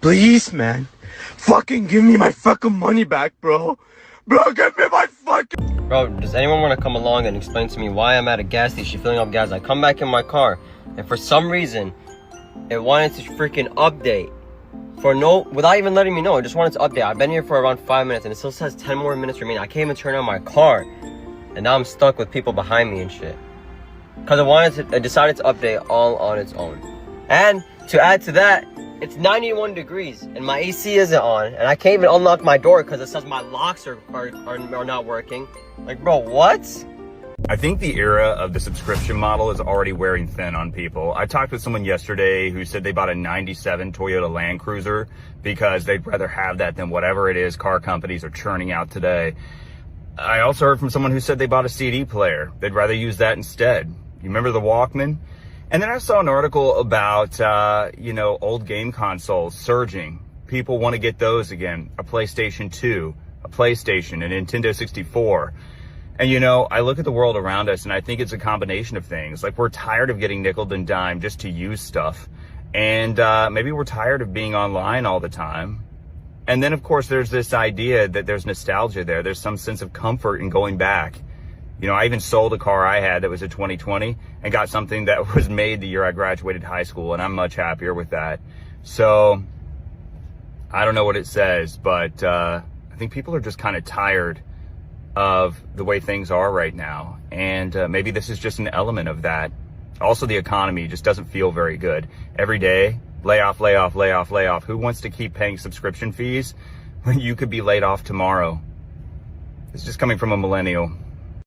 Please, man. Fucking give me my fucking money back, bro. Bro, give me my fucking... Bro, does anyone want to come along and explain to me why I'm at a gas station filling up gas? I come back in my car, and for some reason, it wanted to freaking update. Without even letting me know, it just wanted to update. I've been here for around 5 minutes, and it still says 10 more minutes remaining. I can't even turn on my car, and now I'm stuck with people behind me and shit. Because it decided to update all on its own. And to add to that, it's 91 degrees and my AC isn't on, and I can't even unlock my door because it says my locks are not working. Like, bro, what? I think the era of the subscription model is already wearing thin on people. I talked with someone yesterday who said they bought a 97 Toyota Land Cruiser because they'd rather have that than whatever it is car companies are churning out today. I also heard from someone who said they bought a CD player. They'd rather use that instead. You remember the Walkman? And then I saw an article about, old game consoles surging. People want to get those again. A PlayStation 2, a PlayStation, a Nintendo 64. And, I look at the world around us and I think it's a combination of things. Like, we're tired of getting nickeled and dimed just to use stuff. And maybe we're tired of being online all the time. And then, of course, there's this idea that there's nostalgia there. There's some sense of comfort in going back. I even sold a car I had that was a 2020 and got something that was made the year I graduated high school, and I'm much happier with that. So I don't know what it says, but I think people are just kind of tired of the way things are right now. And maybe this is just an element of that. Also, the economy just doesn't feel very good. Every day, layoff, layoff, layoff, layoff. Who wants to keep paying subscription fees when you could be laid off tomorrow? It's just coming from a millennial.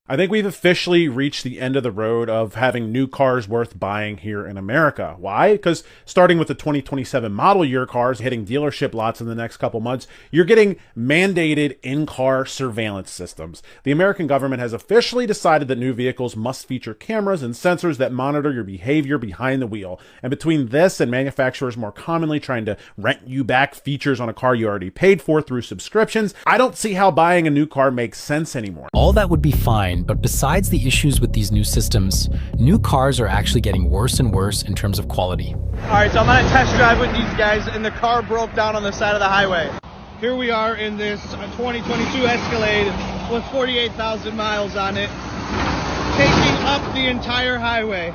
I think we've officially reached the end of the road of having new cars worth buying here in America. Why? Because starting with the 2027 model year cars hitting dealership lots in the next couple months, you're getting mandated in-car surveillance systems. The American government has officially decided that new vehicles must feature cameras and sensors that monitor your behavior behind the wheel. And between this and manufacturers more commonly trying to rent you back features on a car you already paid for through subscriptions, I don't see how buying a new car makes sense anymore. All that would be fine, but besides the issues with these new systems, new cars are actually getting worse and worse in terms of quality. Alright, so I'm on a test drive with these guys and the car broke down on the side of the highway. Here we are in this 2022 Escalade with 48,000 miles on it, taking up the entire highway.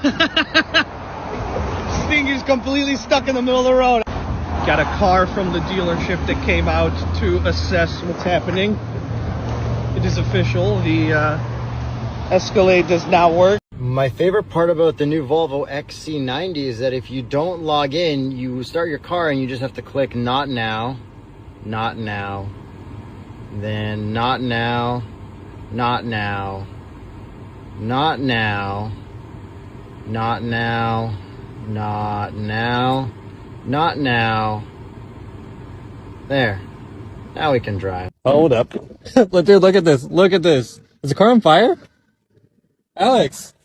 This thing is completely stuck in the middle of the road. Got a car from the dealership that came out to assess what's happening. It is official. The Escalade does not work. My favorite part about the new Volvo XC90 is that if you don't log in, you start your car and you just have to click not now, not now, then not now, not now, not now, not now, not now, not now. There. Now we can drive. Hold up. Dude, look at this. Look at this. Is the car on fire? Alex.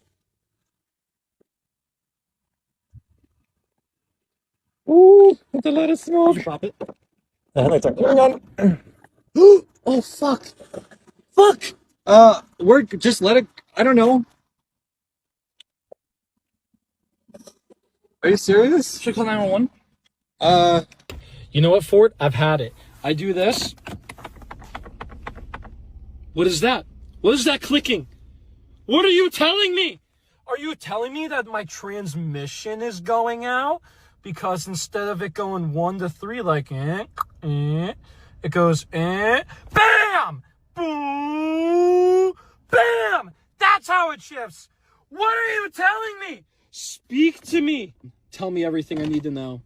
Ooh, it's a lot of smoke. Drop it. The headlights are going on. Oh, fuck. Fuck. We're just let it. I don't know. Are you serious? Should I call 911? You know what, Ford? I've had it. I do this. What is that? What is that clicking? What are you telling me? Are you telling me that my transmission is going out? Because instead of it going 1 to 3 like it goes bam! Boom! Bam! That's how it shifts. What are you telling me? Speak to me. Tell me everything I need to know.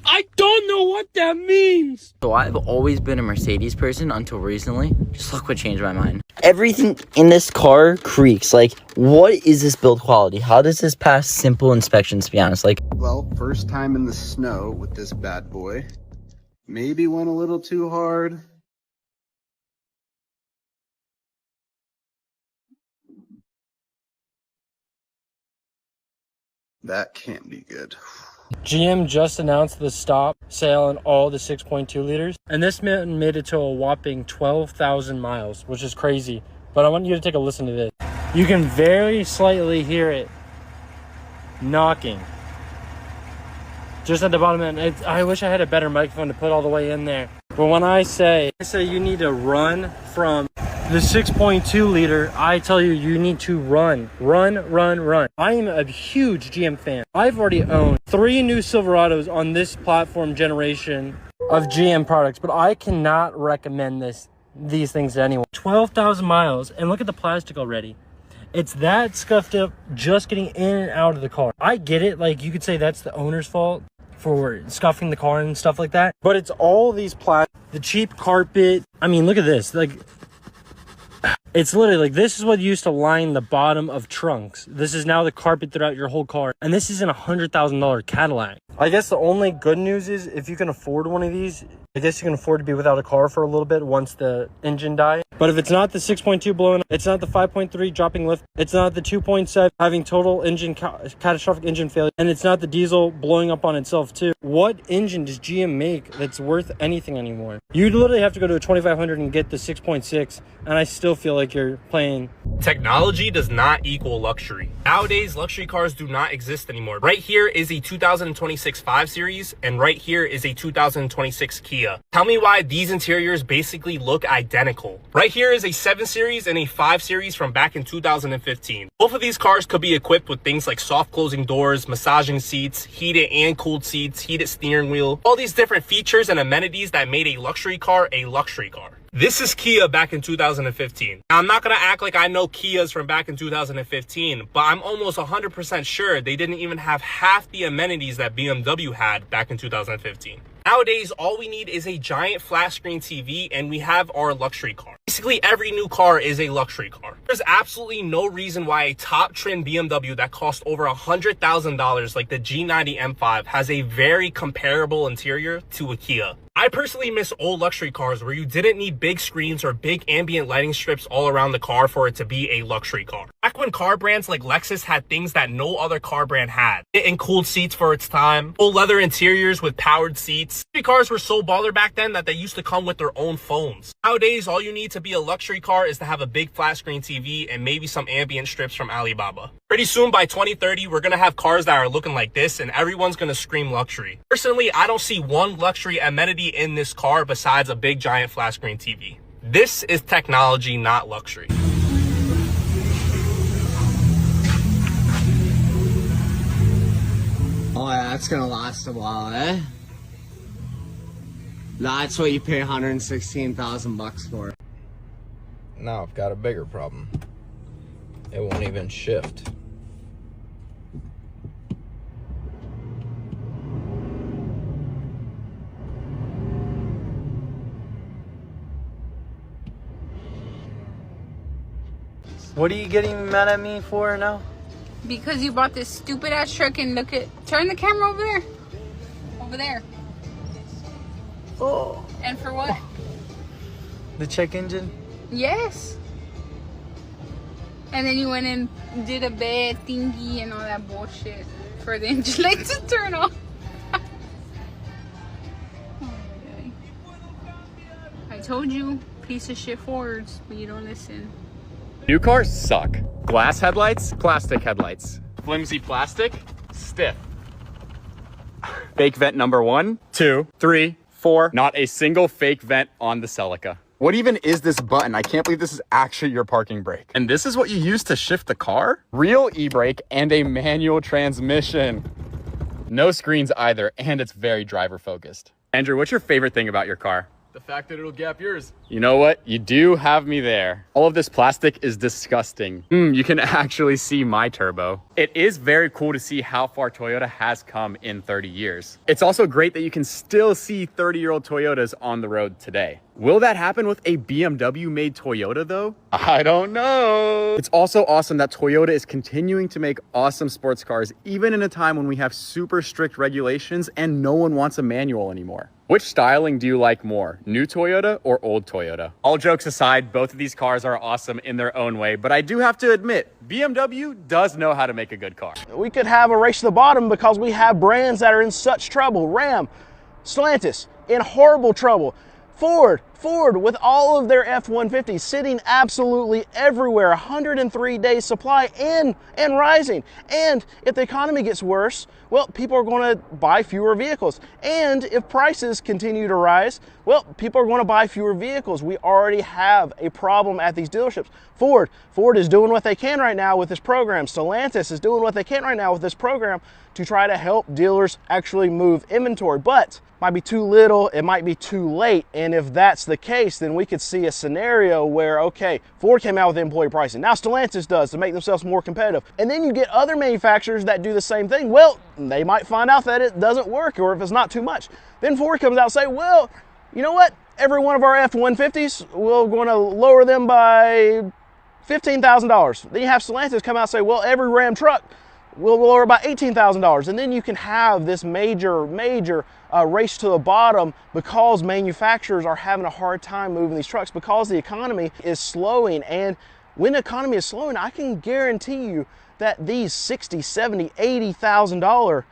I don't know what that means. So I've always been a Mercedes person until recently. Just look what changed my mind. Everything in this car creaks. Like, what is this build quality? How does this pass simple inspections, to be honest? Like, well, first time in the snow with this bad boy. Maybe went a little too hard. That can't be good. GM just announced the stop sale on all the 6.2 liters, and this made it to a whopping 12,000 miles, which is crazy. But I want you to take a listen to this. You can very slightly hear it knocking just at the bottom end. I wish I had a better microphone to put all the way in there. But when I say you need to run from the 6.2 liter, I tell you, you need to run. I am a huge GM fan. I've already owned 3 new Silverados on this platform generation of GM products, but I cannot recommend these things to anyone. 12,000 miles, and look at the plastic already. It's that scuffed up just getting in and out of the car. I get it, like you could say that's the owner's fault for scuffing the car and stuff like that, but it's all these plastic, the cheap carpet. I mean, look at this. Like, it's literally like, this is what used to line the bottom of trunks. This is now the carpet throughout your whole car, and this is in $100,000 Cadillac. I guess the only good news is if you can afford one of these, I guess you can afford to be without a car for a little bit once the engine dies. But if it's not the 6.2 blowing up, it's not the 5.3 dropping lift, it's not the 2.7 having total engine catastrophic engine failure, and it's not the diesel blowing up on itself too, what engine does GM make that's worth anything anymore? You literally have to go to a 2500 and get the 6.6, and I still feel like you're playing. Technology does not equal luxury. Nowadays, luxury cars do not exist anymore. Right here is a 2026 5 Series, and right here is a 2026 Kia. Tell me why these interiors basically look identical. Right here is a 7 Series and a 5 Series from back in 2015. Both of these cars could be equipped with things like soft closing doors, massaging seats, heated and cooled seats, heated steering wheel, all these different features and amenities that made a luxury car a luxury car. This is Kia back in 2015. Now, I'm not going to act like I know Kias from back in 2015, but I'm almost 100% sure they didn't even have half the amenities that BMW had back in 2015. Nowadays, all we need is a giant flat screen TV and we have our luxury car. Basically, every new car is a luxury car. There's absolutely no reason why a top trim BMW that costs over $100,000 like the G90 M5 has a very comparable interior to a Kia. I personally miss old luxury cars where you didn't need big screens or big ambient lighting strips all around the car for it to be a luxury car. Back when car brands like Lexus had things that no other car brand had. And cooled seats for its time, full leather interiors with powered seats. Cars were so baller back then that they used to come with their own phones. Nowadays, all you need to be a luxury car is to have a big flat screen TV and maybe some ambient strips from Alibaba. Pretty soon by 2030, we're gonna have cars that are looking like this and everyone's gonna scream luxury. Personally, I don't see one luxury amenity in this car besides a big giant flat screen TV. This is technology, not luxury. Oh yeah, that's gonna last a while, eh? That's what you pay $116,000 for. Now I've got a bigger problem. It won't even shift. What are you getting mad at me for now? Because you bought this stupid ass truck and look at, turn the camera over there. Over there. Oh. And for what? The check engine? Yes. And then you went and did a bad thingy and all that bullshit for the engine light to turn off. I told you, piece of shit Fords, but you don't listen. New cars suck. Glass headlights, plastic headlights. Flimsy plastic, stiff. Fake vent number 1, 2, 3, 4. Not a single fake vent on the Celica. What even is this button? I can't believe this is actually your parking brake. And this is what you use to shift the car? Real e-brake and a manual transmission. No screens either, and it's very driver focused. Andrew, what's your favorite thing about your car? The fact that it'll gap yours. You know what? You do have me there. All of this plastic is disgusting. You can actually see my turbo. It is very cool to see how far Toyota has come in 30 years. It's also great that you can still see 30-year-old Toyotas on the road today. Will that happen with a BMW-made Toyota though? I don't know. It's also awesome that Toyota is continuing to make awesome sports cars, even in a time when we have super strict regulations and no one wants a manual anymore. Which styling do you like more, new Toyota or old Toyota? All jokes aside, both of these cars are awesome in their own way, but I do have to admit, BMW does know how to make a good car. We could have a race to the bottom because we have brands that are in such trouble. Ram, Stellantis, in horrible trouble. Ford with all of their F-150s sitting absolutely everywhere, 103 days supply and rising. And if the economy gets worse, well, people are going to buy fewer vehicles. And if prices continue to rise, well, people are going to buy fewer vehicles. We already have a problem at these dealerships. Ford is doing what they can right now with this program. Stellantis is doing what they can right now with this program to try to help dealers actually move inventory. But might be too little, it might be too late. And if that's the case, then we could see a scenario where, okay, Ford came out with employee pricing. Now Stellantis does to make themselves more competitive. And then you get other manufacturers that do the same thing. Well, they might find out that it doesn't work, or if it's not too much. Then Ford comes out and say, well, you know what? Every one of our F-150s, we're going to lower them by $15,000. Then you have Stellantis come out and say, well, every Ram truck, we'll lower by $18,000. And then you can have this major race to the bottom because manufacturers are having a hard time moving these trucks because the economy is slowing. And when the economy is slowing, I can guarantee you that these $60, $70, $80,000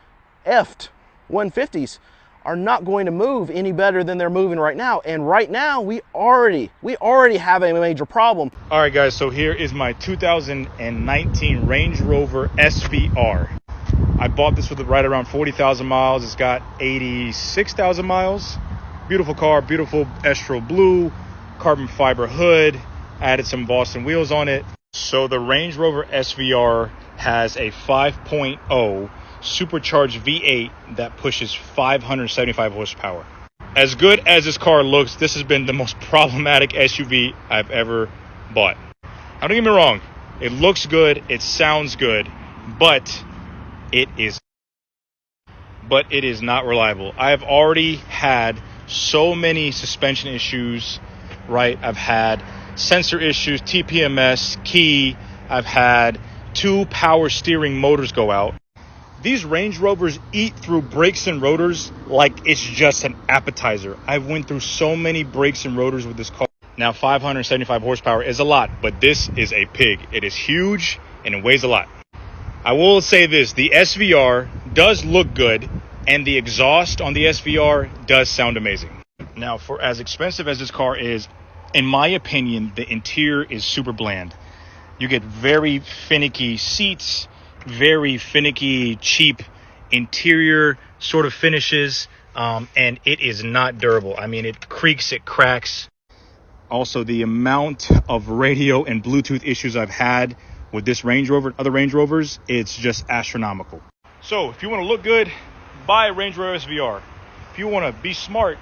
F-150s are not going to move any better than they're moving right now. And right now, we already have a major problem. All right, guys, so here is my 2019 Range Rover SVR. I bought this with right around 40,000 miles. It's got 86,000 miles. Beautiful car, beautiful estro blue, carbon fiber hood, added some Boston wheels on it. So the Range Rover SVR has a 5.0 supercharged V8 that pushes 575 horsepower. As good as this car looks, this has been the most problematic SUV I've ever bought. Now, don't get me wrong, it looks good, it sounds good, but it is not reliable. I have already had so many suspension issues, right? I've had sensor issues, TPMS, key. I've had 2 power steering motors go out. These Range Rovers eat through brakes and rotors like it's just an appetizer. I've went through so many brakes and rotors with this car. Now, 575 horsepower is a lot, but this is a pig. It is huge and it weighs a lot. I will say this, the SVR does look good and the exhaust on the SVR does sound amazing. Now, for as expensive as this car is, in my opinion, the interior is super bland. You get very finicky seats, very finicky, cheap interior sort of finishes, and it is not durable. I mean, it creaks, it cracks. Also, the amount of radio and Bluetooth issues I've had with this Range Rover and other Range Rovers, it's just astronomical. So if you want to look good, buy a Range Rover SVR. If you want to be smart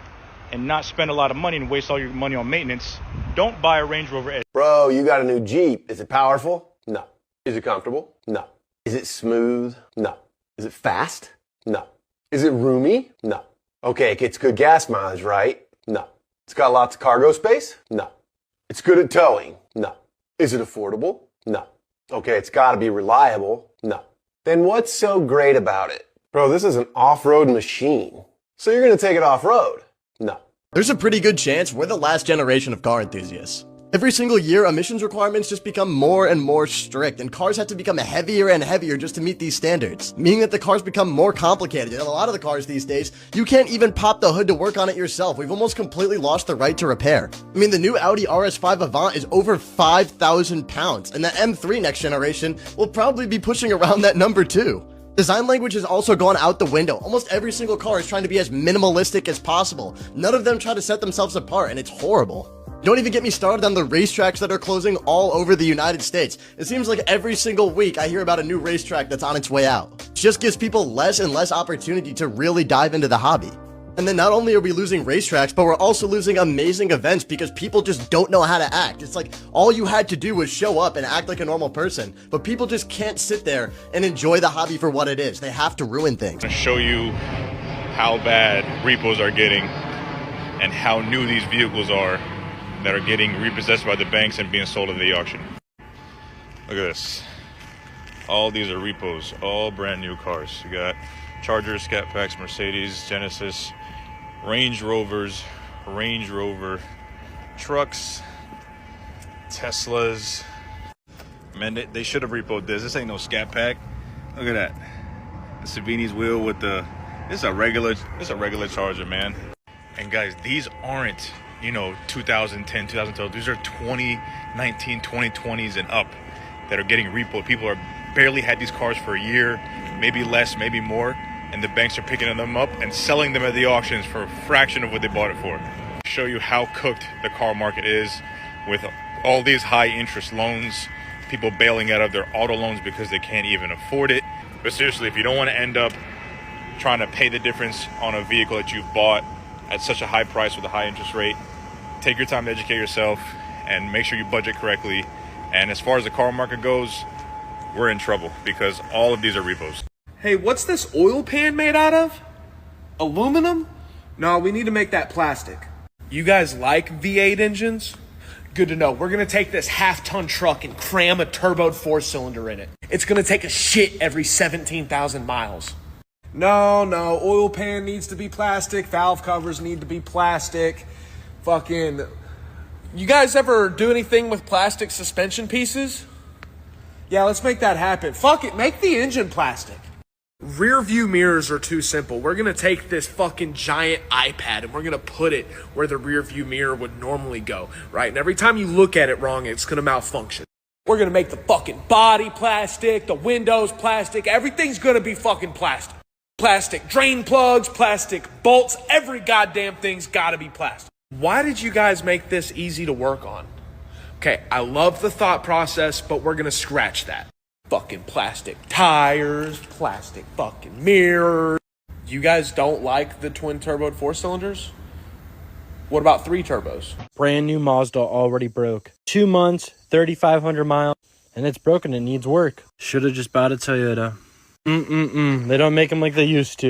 and not spend a lot of money and waste all your money on maintenance, don't buy a Range Rover SVR. Bro, you got a new Jeep. Is it powerful? No. Is it comfortable? No. Is it smooth? No. Is it fast? No. Is it roomy? No. Okay, it gets good gas mileage, right? No. It's got lots of cargo space? No. It's good at towing? No. Is it affordable? No. Okay, it's got to be reliable? No. Then what's so great about it? Bro, this is an off-road machine. So you're going to take it off-road? No. There's a pretty good chance we're the last generation of car enthusiasts. Every single year, emissions requirements just become more and more strict, and cars have to become heavier and heavier just to meet these standards, meaning that the cars become more complicated. And a lot of the cars these days, you can't even pop the hood to work on it yourself. We've almost completely lost the right to repair. I mean, the new Audi RS5 Avant is over 5,000 pounds, and the M3 next generation will probably be pushing around that number too. Design language has also gone out the window. Almost every single car is trying to be as minimalistic as possible. None of them try to set themselves apart, and it's horrible. Don't even get me started on the racetracks that are closing all over the United States. It seems like every single week I hear about a new racetrack that's on its way out. It just gives people less and less opportunity to really dive into the hobby. And then not only are we losing racetracks, but we're also losing amazing events because people just don't know how to act. It's like all you had to do was show up and act like a normal person, but people just can't sit there and enjoy the hobby for what it is. They have to ruin things. I'm going to show you how bad repos are getting and how new these vehicles are that are getting repossessed by the banks and being sold at the auction. Look at this. All these are repos, all brand new cars. You got Chargers, Scat Packs, Mercedes, Genesis, Range Rovers, Range Rover trucks, Teslas. Man, they should have repoed this. This ain't no scat pack. Look at that. The Savini's wheel with the, it's a regular Charger, man. And guys, these aren't, you know, 2010, 2012. These are 2019, 2020s and up that are getting repoed. People are barely had these cars for a year, maybe less, maybe more, and the banks are picking them up and selling them at the auctions for a fraction of what they bought it for. Show you how cooked the car market is with all these high interest loans, people bailing out of their auto loans because they can't even afford it. But seriously, if you don't want to end up trying to pay the difference on a vehicle that you've bought at such a high price with a high interest rate, take your time to educate yourself and make sure you budget correctly. And as far as the car market goes, we're in trouble because all of these are repos. Hey, what's this oil pan made out of? Aluminum? No, we need to make that plastic. You guys like V8 engines? Good to know. We're gonna take this half-ton truck and cram a turboed 4-cylinder in it. It's gonna take a shit every 17,000 miles. No, oil pan needs to be plastic, valve covers need to be plastic. Fucking, you guys ever do anything with plastic suspension pieces? Yeah, let's make that happen. Fuck it, make the engine plastic. Rear view mirrors are too simple. We're gonna take this fucking giant iPad and we're gonna put it where the rear view mirror would normally go, right? And every time you look at it wrong, it's gonna malfunction. We're gonna make the fucking body plastic, the windows plastic, everything's gonna be fucking plastic. Plastic drain plugs, plastic bolts, every goddamn thing's gotta be plastic. Why did you guys make this easy to work on? Okay, I love the thought process, but we're gonna scratch that. Fucking plastic tires, plastic fucking mirrors. You guys don't like the twin turbo 4-cylinders? What about 3 turbos? Brand new Mazda already broke. 2 months, 3,500 miles, and it's broken. It needs work. Should have just bought a Toyota. They don't make them like they used to.